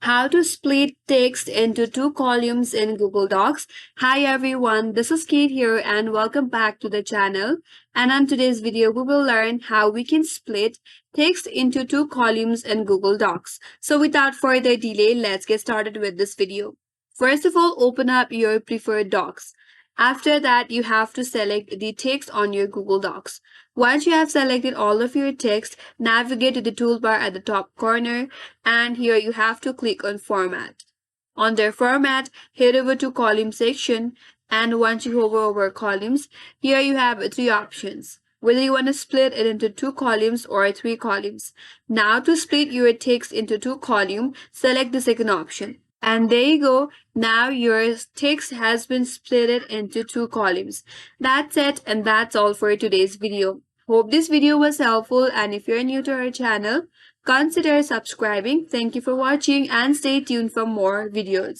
How to split text into two columns in Google Docs. Hi everyone, this is Kate here and welcome back to the channel. And on today's video, we will learn how we can split text into two columns in Google Docs. So without further delay, let's get started with this video. First of all, open up your preferred docs. After that, you have to select the text on your Google Docs. Once you have selected all of your text, navigate to the toolbar at the top corner and here you have to click on Format. Under Format, head over to Column section and once you hover over Columns, here you have three options. Whether you want to split it into two columns or three columns. Now to split your text into two columns, select the second option. And there you go. Now your text has been split into two columns. That's it and that's all for today's video. Hope this video was helpful and if you're new to our channel, consider subscribing. Thank you for watching and stay tuned for more videos.